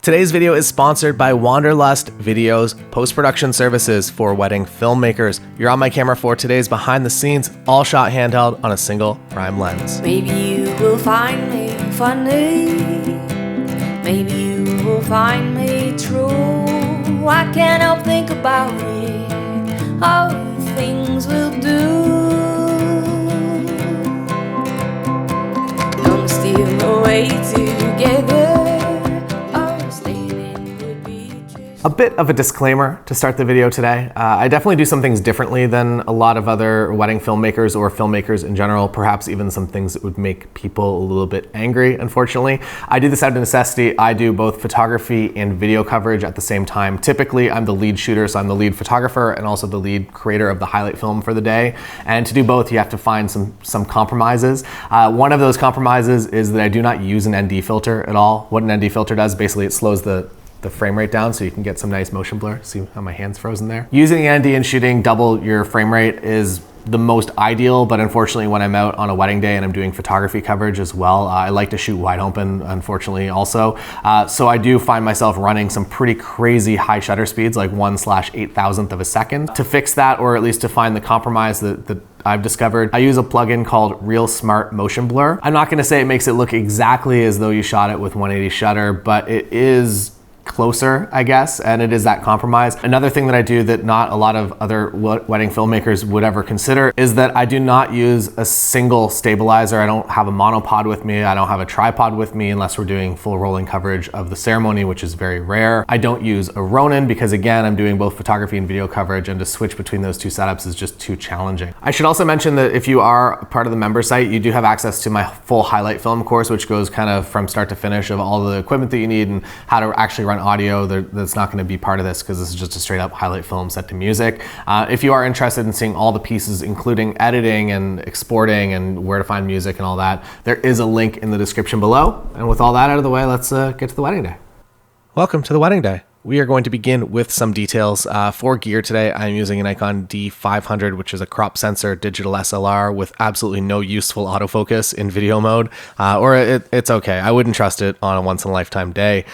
Today's video is sponsored by Wanderlust Video's post-production services for wedding filmmakers. You're on my camera for today's behind the scenes, all shot handheld on a single prime lens. Maybe you will find me funny. Maybe you will find me true. I can't help think about it. All the things we'll do. Don't steal away together. A bit of a disclaimer to start the video today. I definitely do some things differently than a lot of other wedding filmmakers or filmmakers in general, perhaps even some things that would make people a little bit angry, unfortunately. I do this out of necessity. I do both photography and video coverage at the same time. Typically, I'm the lead shooter, so I'm the lead photographer and also the lead creator of the highlight film for the day. And to do both, you have to find some compromises. One of those compromises is that I do not use an ND filter at all. What an ND filter does, basically it slows the frame rate down so you can get some nice motion blur. See how my hand's frozen there? Using ND and shooting double your frame rate is the most ideal, but unfortunately when I'm out on a wedding day and I'm doing photography coverage as well, I like to shoot wide open, unfortunately also. So I do find myself running some pretty crazy high shutter speeds, like 1/8,000th of a second. To fix that, or at least to find the compromise that I've discovered, I use a plugin called Real Smart Motion Blur. I'm not gonna say it makes it look exactly as though you shot it with 180 shutter, but it is closer, I guess, and it is that compromise. Another thing that I do that not a lot of other wedding filmmakers would ever consider is that I do not use a single stabilizer. I don't have a monopod with me. I don't have a tripod with me unless we're doing full rolling coverage of the ceremony, which is very rare. I don't use a Ronin because again, I'm doing both photography and video coverage, and to switch between those two setups is just too challenging. I should also mention that if you are part of the member site, you do have access to my full highlight film course, which goes kind of from start to finish of all the equipment that you need and how to actually run audio. That's not going to be part of this because this is just a straight up highlight film set to music. If you are interested in seeing all the pieces, including editing and exporting and where to find music and all that, there is a link in the description below. And with all that out of the way, let's get to the wedding day. Welcome to the wedding day. We are going to begin with some details. For gear today, I'm using a Nikon D500, which is a crop sensor digital SLR with absolutely no useful autofocus in video mode, it's okay. I wouldn't trust it on a once in a lifetime day.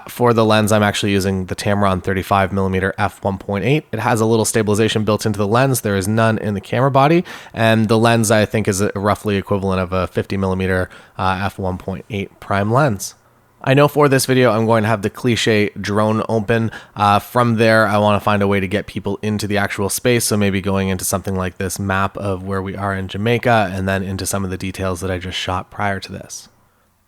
For the lens, I'm actually using the Tamron 35mm f1.8. It has a little stabilization built into the lens. There is none in the camera body, and the lens I think is roughly equivalent of a 50mm f1.8 prime lens. I know for this video, I'm going to have the cliche drone open. From there, I want to find a way to get people into the actual space. So maybe going into something like this map of where we are in Jamaica and then into some of the details that I just shot prior to this.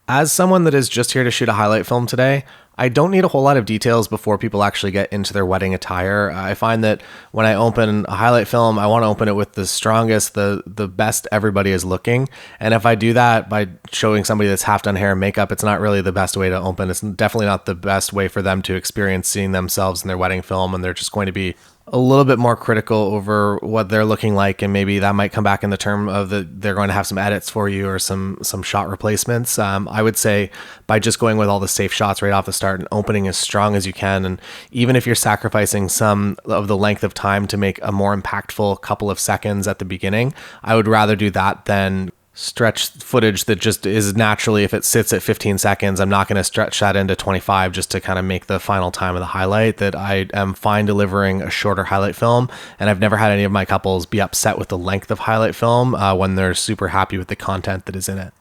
As someone that is just here to shoot a highlight film today, I don't need a whole lot of details before people actually get into their wedding attire. I find that when I open a highlight film, I want to open it with the strongest, the best everybody is looking. And if I do that by showing somebody that's half done hair and makeup, it's not really the best way to open. It's definitely not the best way for them to experience seeing themselves in their wedding film, and they're just going to be a little bit more critical over what they're looking like, and maybe that might come back in the term of they're going to have some edits for you or some shot replacements. I would say by just going with all the safe shots right off the start and opening as strong as you can, and even if you're sacrificing some of the length of time to make a more impactful couple of seconds at the beginning, I would rather do that than stretch footage that just is naturally, if it sits at 15 seconds, I'm not going to stretch that into 25 just to kind of make the final time of the highlight. That I am fine delivering a shorter highlight film, and I've never had any of my couples be upset with the length of highlight film when they're super happy with the content that is in it.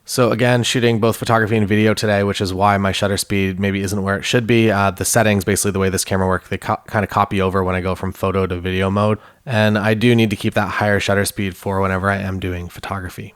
So again, shooting both photography and video today, which is why my shutter speed maybe isn't where it should be. The settings, basically the way this camera works, they kind of copy over when I go from photo to video mode. And I do need to keep that higher shutter speed for whenever I am doing photography.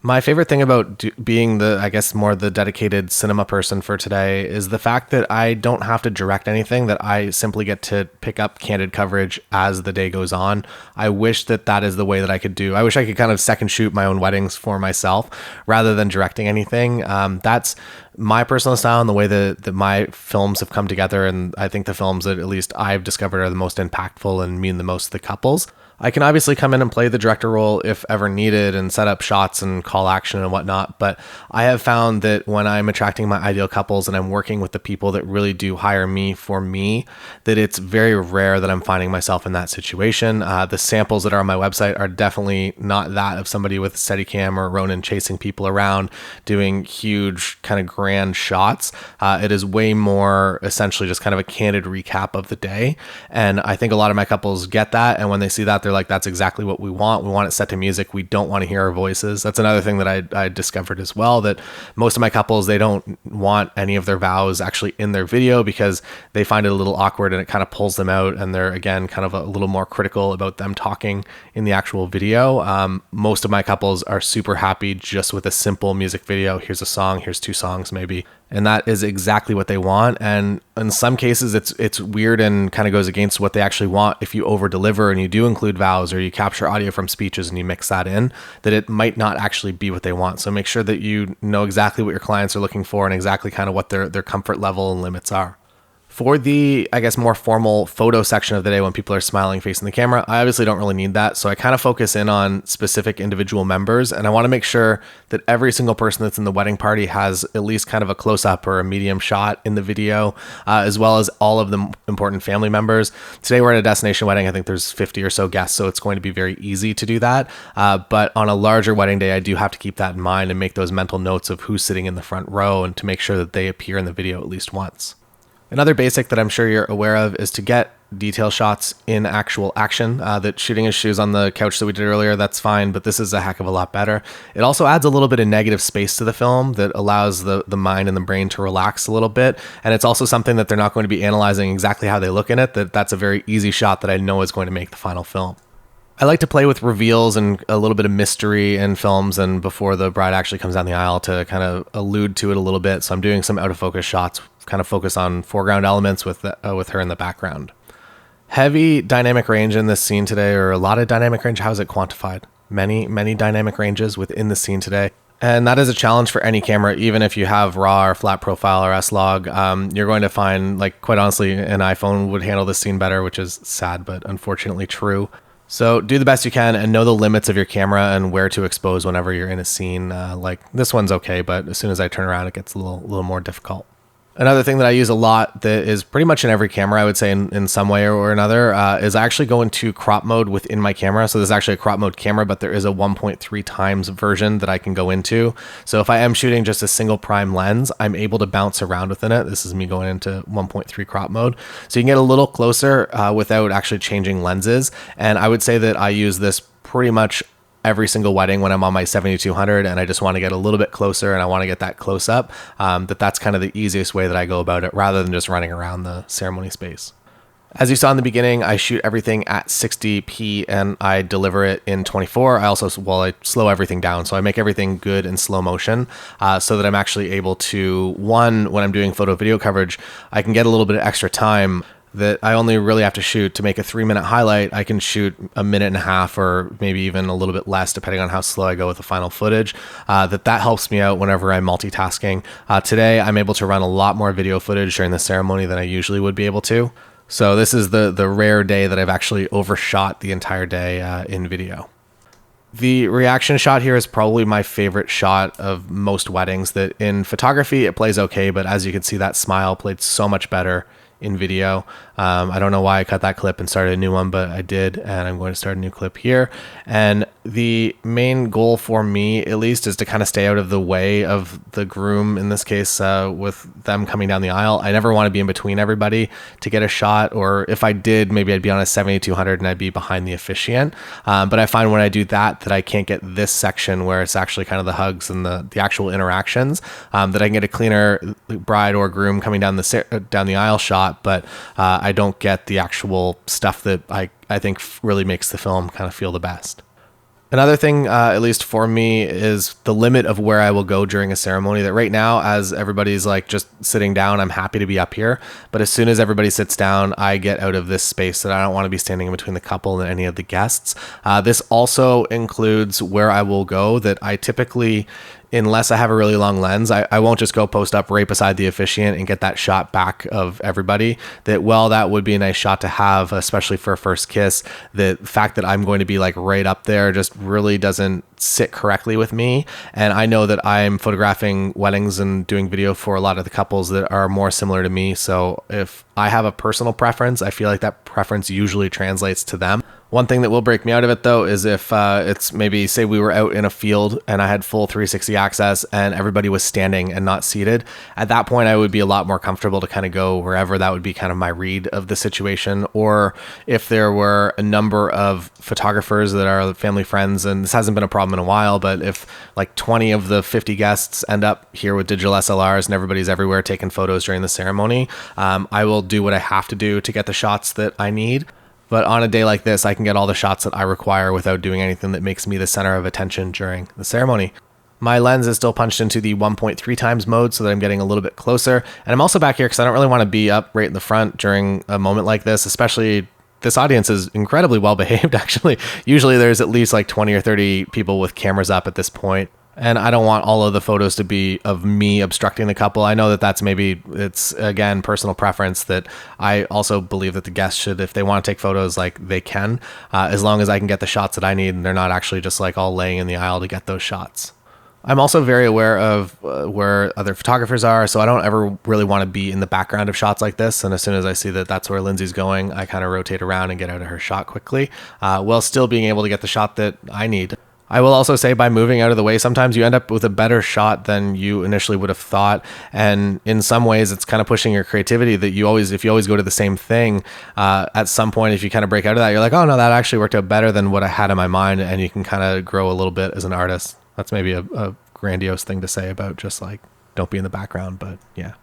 My favorite thing about being I guess more the dedicated cinema person for today is the fact that I don't have to direct anything, that I simply get to pick up candid coverage as the day goes on. I wish that is the way that I could do. I wish I could kind of second shoot my own weddings for myself rather than directing anything. That's my personal style and the way that my films have come together. And I think the films that at least I've discovered are the most impactful and mean the most to the couples. I can obviously come in and play the director role if ever needed and set up shots and call action and whatnot, but I have found that when I'm attracting my ideal couples and I'm working with the people that really do hire me for me, that it's very rare that I'm finding myself in that situation. The samples that are on my website are definitely not that of somebody with a Steadicam or Ronin chasing people around doing huge kind of grand shots. It is way more essentially just kind of a candid recap of the day. And I think a lot of my couples get that. And when they see that, they're like, that's exactly what we want. We want it set to music. We don't want to hear our voices. That's another thing that I discovered as well, that most of my couples, they don't want any of their vows actually in their video because they find it a little awkward and it kind of pulls them out. And they're, again, kind of a little more critical about them talking in the actual video. Most of my couples are super happy just with a simple music video. Here's a song, here's 2 songs maybe. And that is exactly what they want. And in some cases, it's weird and kind of goes against what they actually want. If you over deliver and you do include vows or you capture audio from speeches and you mix that in, that it might not actually be what they want. So make sure that you know exactly what your clients are looking for and exactly kind of what their comfort level and limits are. For the, I guess, more formal photo section of the day when people are smiling facing the camera, I obviously don't really need that. So I kind of focus in on specific individual members, and I want to make sure that every single person that's in the wedding party has at least kind of a close-up or a medium shot in the video, as well as all of the important family members. Today we're at a destination wedding. I think there's 50 or so guests, so it's going to be very easy to do that. But on a larger wedding day, I do have to keep that in mind and make those mental notes of who's sitting in the front row and to make sure that they appear in the video at least once. Another basic that I'm sure you're aware of is to get detail shots in actual action. That shooting his shoes on the couch that we did earlier, that's fine, but this is a heck of a lot better. It also adds a little bit of negative space to the film that allows the mind and the brain to relax a little bit. And it's also something that they're not going to be analyzing exactly how they look in it, that's a very easy shot that I know is going to make the final film. I like to play with reveals and a little bit of mystery in films and before the bride actually comes down the aisle to kind of allude to it a little bit. So I'm doing some out of focus shots, kind of focus on foreground elements with her in the background. Heavy dynamic range in this scene today, or a lot of dynamic range. How is it quantified? Many dynamic ranges within the scene today. And that is a challenge for any camera, even if you have RAW or flat profile or S-Log. You're going to find, like, quite honestly, an iPhone would handle this scene better, which is sad, but unfortunately true. So do the best you can and know the limits of your camera and where to expose whenever you're in a scene. Like this one's okay, but as soon as I turn around, it gets a little more difficult. Another thing that I use a lot that is pretty much in every camera, I would say in some way or another, is I actually go into crop mode within my camera. So there's actually a crop mode camera, but there is a 1.3 times version that I can go into. So if I am shooting just a single prime lens, I'm able to bounce around within it. This is me going into 1.3 crop mode. So you can get a little closer without actually changing lenses. And I would say that I use this pretty much every single wedding when I'm on my 7200 and I just want to get a little bit closer and I want to get that close up, that's kind of the easiest way that I go about it rather than just running around the ceremony space. As you saw in the beginning, I shoot everything at 60p and I deliver it in 24. I slow everything down. So I make everything good in slow motion so that I'm actually able to, when I'm doing photo video coverage, I can get a little bit of extra time that I only really have to shoot to make a 3-minute highlight. I can shoot a minute and a half or maybe even a little bit less depending on how slow I go with the final footage. That helps me out whenever I'm multitasking. Today, I'm able to run a lot more video footage during the ceremony than I usually would be able to. So this is the rare day that I've actually overshot the entire day in video. The reaction shot here is probably my favorite shot of most weddings. That in photography, it plays okay, but as you can see, that smile played so much better in video. I don't know why I cut that clip and started a new one, but I did, and I'm going to start a new clip here. And the main goal for me, at least, is to kind of stay out of the way of the groom, in this case, with them coming down the aisle. I never want to be in between everybody to get a shot, or if I did, maybe I'd be on a 7200 and I'd be behind the officiant. But I find when I do that I can't get this section where it's actually kind of the hugs and the actual interactions, that I can get a cleaner bride or groom coming down the aisle shot, but I don't get the actual stuff that I think really makes the film kind of feel the best. Another thing, at least for me, is the limit of where I will go during a ceremony. That right now, as everybody's like just sitting down, I'm happy to be up here. But as soon as everybody sits down, I get out of this space that I don't want to be standing in between the couple and any of the guests. This also includes where I will go. That I typically, unless I have a really long lens, I won't just go post up right beside the officiant and get that shot back of everybody. That, while that would be a nice shot to have, especially for a first kiss, the fact that I'm going to be like right up there just really doesn't sit correctly with me. And I know that I'm photographing weddings and doing video for a lot of the couples that are more similar to me. So if I have a personal preference, I feel like that preference usually translates to them. One thing that will break me out of it though is if it's maybe, say we were out in a field and I had full 360 access and everybody was standing and not seated. At that point, I would be a lot more comfortable to kind of go wherever. That would be kind of my read of the situation. Or if there were a number of photographers that are family friends, and this hasn't been a problem in a while, but if like 20 of the 50 guests end up here with digital SLRs and everybody's everywhere taking photos during the ceremony, I will do what I have to do to get the shots that I need. But on a day like this, I can get all the shots that I require without doing anything that makes me the center of attention during the ceremony. My lens is still punched into the 1.3 times mode so that I'm getting a little bit closer. And I'm also back here because I don't really want to be up right in the front during a moment like this, especially this audience is incredibly well behaved, actually. Usually there's at least like 20 or 30 people with cameras up at this point. And I don't want all of the photos to be of me obstructing the couple. I know that that's maybe, it's again, personal preference, that I also believe that the guests should, if they want to take photos, like they can, as long as I can get the shots that I need and they're not actually just like all laying in the aisle to get those shots. I'm also very aware of where other photographers are, so I don't ever really want to be in the background of shots like this. And as soon as I see that that's where Lindsay's going, I kind of rotate around and get out of her shot quickly, while still being able to get the shot that I need. I will also say, by moving out of the way, sometimes you end up with a better shot than you initially would have thought. And in some ways, it's kind of pushing your creativity that if you always go to the same thing, at some point, if you kind of break out of that, you're like, oh no, that actually worked out better than what I had in my mind. And you can kind of grow a little bit as an artist. That's maybe a grandiose thing to say about just like, don't be in the background, but yeah.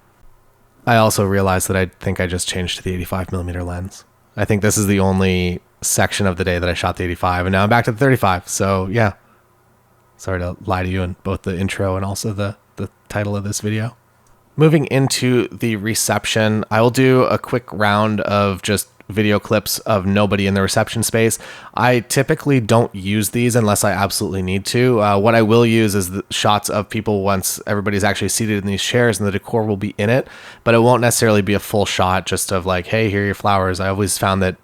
I also realized that I think I just changed to the 85mm lens. I think this is the only section of the day that I shot the 85, and now I'm back to the 35. So yeah, sorry to lie to you in both the intro and also the title of this video. Moving into the reception, I will do a quick round of just video clips of nobody in the reception space. I typically don't use these unless I absolutely need to. What I will use is the shots of people once everybody's actually seated in these chairs and the decor will be in it, but it won't necessarily be a full shot just of like, hey, here are your flowers. I always found that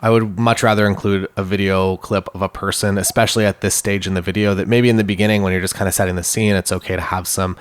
I would much rather include a video clip of a person, especially at this stage in the video, that maybe in the beginning when you're just kind of setting the scene, it's okay to have some,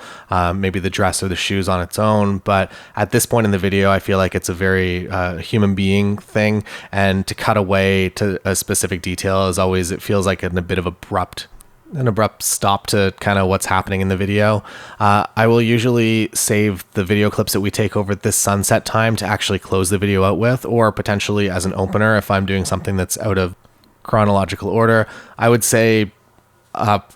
maybe the dress or the shoes on its own. But at this point in the video, I feel like it's a very human being thing. And to cut away to a specific detail is always, it feels like a bit of an abrupt stop to kind of what's happening in the video. I will usually save the video clips that we take over this sunset time to actually close the video out with, or potentially as an opener if I'm doing something that's out of chronological order. I would say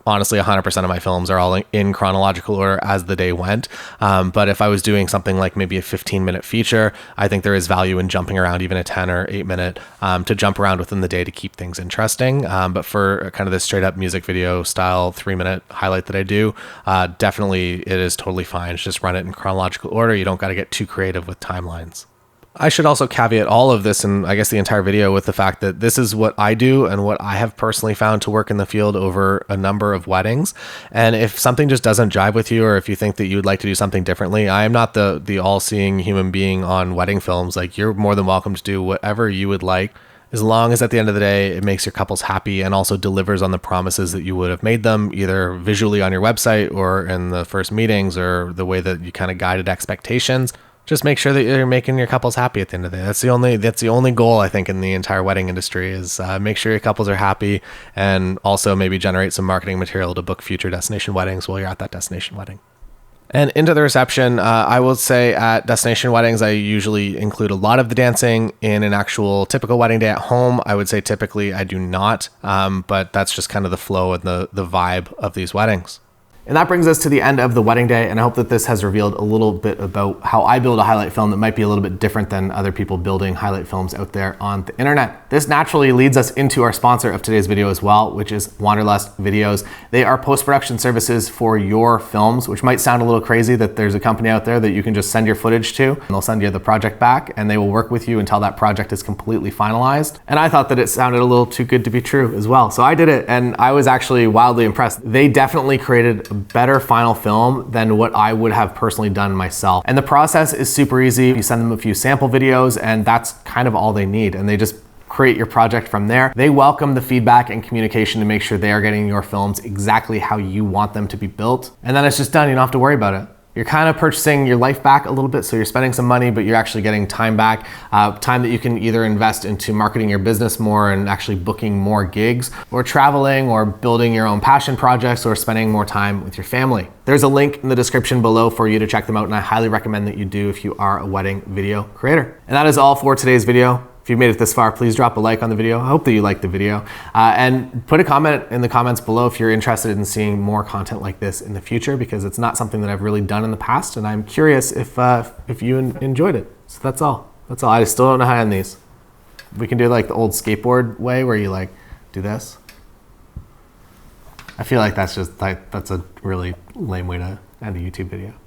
honestly 100% of my films are all in chronological order as the day went, but if I was doing something like maybe a 15-minute feature, I think there is value in jumping around even a 10 or 8-minute to jump around within the day to keep things interesting. But for kind of this straight up music video style 3-minute highlight that I do, definitely it is totally fine. Just run it in chronological order. You don't got to get too creative with timelines. I should also caveat all of this, and I guess the entire video, with the fact that this is what I do and what I have personally found to work in the field over a number of weddings. And if something just doesn't jive with you, or if you think that you would like to do something differently, I am not the all-seeing human being on wedding films. Like, you're more than welcome to do whatever you would like, as long as at the end of the day, it makes your couples happy and also delivers on the promises that you would have made them, either visually on your website or in the first meetings, or the way that you kind of guided expectations. Just make sure that you're making your couples happy at the end of the day. That's the only goal, I think, in the entire wedding industry, is make sure your couples are happy, and also maybe generate some marketing material to book future destination weddings while you're at that destination wedding. And into the reception, I will say at destination weddings, I usually include a lot of the dancing. In an actual typical wedding day at home, I would say typically I do not, but that's just kind of the flow and the vibe of these weddings. And that brings us to the end of the wedding day, and I hope that this has revealed a little bit about how I build a highlight film that might be a little bit different than other people building highlight films out there on the internet. This naturally leads us into our sponsor of today's video as well, which is Wanderlust Videos. They are post-production services for your films, which might sound a little crazy that there's a company out there that you can just send your footage to, and they'll send you the project back, and they will work with you until that project is completely finalized. And I thought that it sounded a little too good to be true as well. So I did it, and I was actually wildly impressed. They definitely created a better final film than what I would have personally done myself. And the process is super easy. You send them a few sample videos and that's kind of all they need. And they just create your project from there. They welcome the feedback and communication to make sure they are getting your films exactly how you want them to be built. And then it's just done. You don't have to worry about it. You're kind of purchasing your life back a little bit, so you're spending some money, but you're actually getting time back, time that you can either invest into marketing your business more and actually booking more gigs, or traveling, or building your own passion projects, or spending more time with your family. There's a link in the description below for you to check them out, and I highly recommend that you do if you are a wedding video creator. And that is all for today's video. If you've made it this far, please drop a like on the video. I hope that you liked the video. And put a comment in the comments below if you're interested in seeing more content like this in the future, because it's not something that I've really done in the past, and I'm curious if you enjoyed it. So that's all. That's all. I still don't know how to end these. We can do like the old skateboard way where you like do this. I feel like that's just like, that's a really lame way to end a YouTube video.